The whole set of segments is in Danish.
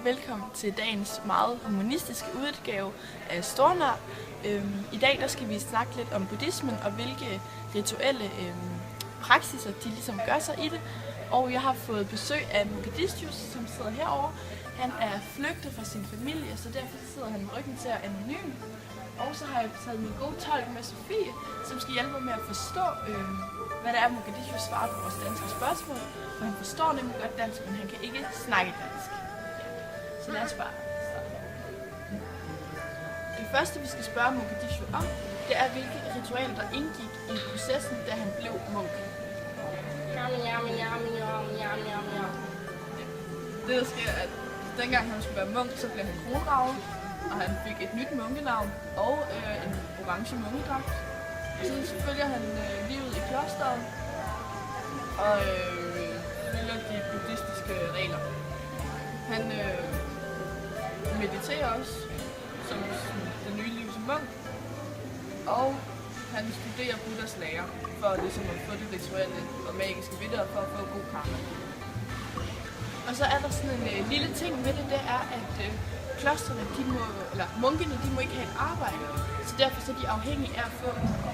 velkommen til dagens meget humanistiske udgave af Stornør. I dag der skal vi snakke lidt om buddhismen og hvilke rituelle praksiser de ligesom gør sig i det. Og jeg har fået besøg af Mogadiscius, som sidder herovre. Han er flygtet fra sin familie, så derfor sidder han med ryggen til at anonym. Og så har jeg taget min gode tolk med Sofie, som skal hjælpe mig med at forstå, hvad det er, Mogadiscius svarer på vores danske spørgsmål. For han forstår nemlig godt dansk, men han kan ikke snakke dansk. Så lad os bare starte. Det første, vi skal spørge Mogadiscius om, det er, hvilke ritualer, der indgik i processen, da han blev munk. Det, der sker, er, at dengang han skulle være munk, så blev han kronraget, og han fik et nyt munkenavn og en orange munkedragt. Så følger han livet i klosteret og følger de buddhistiske regler. Han mediterer også som det nye liv som munk, og han studerer Buddhas lære for ligesom at få det rituelle og magiske ved det, og for at få god karma. Og så er der sådan en lille ting ved det, det er, at klostrene, munkene, de må ikke have et arbejde, så derfor så er de afhængige af at få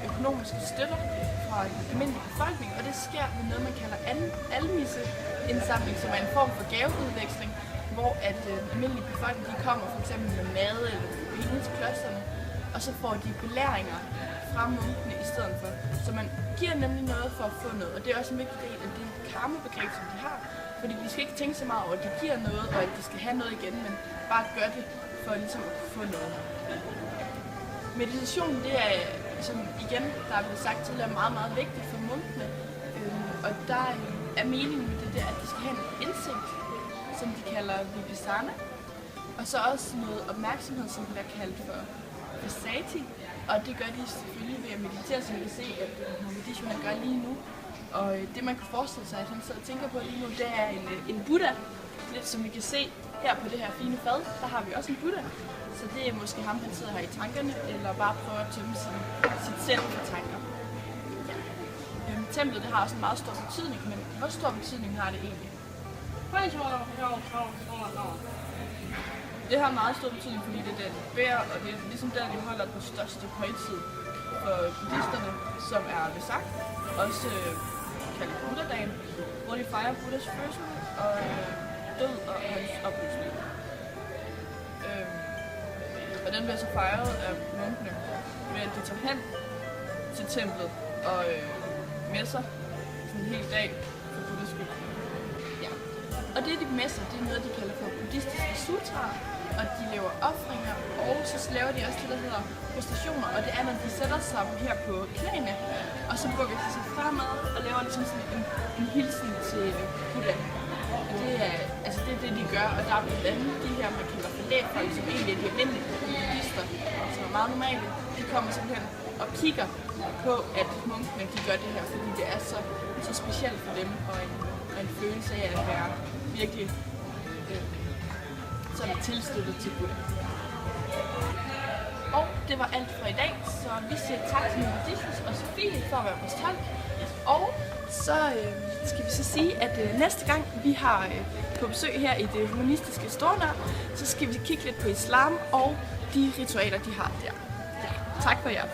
økonomiske støtter fra den almindelige befolkning, og det sker ved noget, man kalder almisseindsamling, som er en form for gaveudveksling, hvor at den almindelige befolkning, de kommer for eksempel med mad eller penge til klostrene, og så får de belæringer fra munkene i stedet for. Så man giver nemlig noget for at få noget, og det er også en vigtig del af det karma-begreb, som de har, fordi de skal ikke tænke så meget over, at de giver noget, og at de skal have noget igen, men bare gør det for ligesom at få noget. Meditation, det er, som igen, der er blevet sagt tidligere, meget, meget vigtigt for munkene. Og der er meningen med det, at de skal have en indsigt, som de kalder vipassana. Og så også noget opmærksomhed, som bliver kaldt for sati. Og det gør de selvfølgelig ved at meditere, som vi kan se, at Mogadiscius han gør lige nu. Og det man kan forestille sig, at han sidder og tænker på lige nu, det er en Buddha. Lidt som vi kan se her på det her fine fad, der har vi også en Buddha. Så det er måske ham, han sidder her i tankerne, eller bare prøver at tømme sit sind for tanker. Ja. Templet det har også en meget stor betydning, men hvor stor betydning har det egentlig? Det har meget stor betydning, fordi det er der, de bærer, og det er ligesom der, de holder den største højtid for buddhisterne, som er Vesak, også kaldet Buddha-dagen, hvor de fejrer Buddhas fødsel og død og hans opløsning. Og den bliver så fejret af munkene ved, at de tager hen til templet og messer sådan en hel dag for Buddhas skyld. Ja. Og det de messer, det er noget, de kalder for buddhistiske sutraer, og de laver ofringer, og så laver de også det, der hedder prestationer, og det er, når de sætter sig her på knæene, og så bukker de sig fremad og laver ligesom sådan en hilsen til Buddha. Det er det, de gør, og der er blandt andet de her, man kalder for lægfolk, som egentlig er de almindelige buddhister, som er meget normale. De kommer simpelthen og kigger på, at munkene de gør det her, fordi det er så specielt for dem, og en følelse af at være virkelig sådan tilsluttet til Buddha. Og det var alt for i dag, så vi siger tak til Mogadiscius og Sofie for at være vores tolk. Og så skal vi så sige, at næste gang vi har på besøg her i det humanistiske Stornør, så skal vi kigge lidt på islam og de ritualer, de har der. Ja, tak for jer.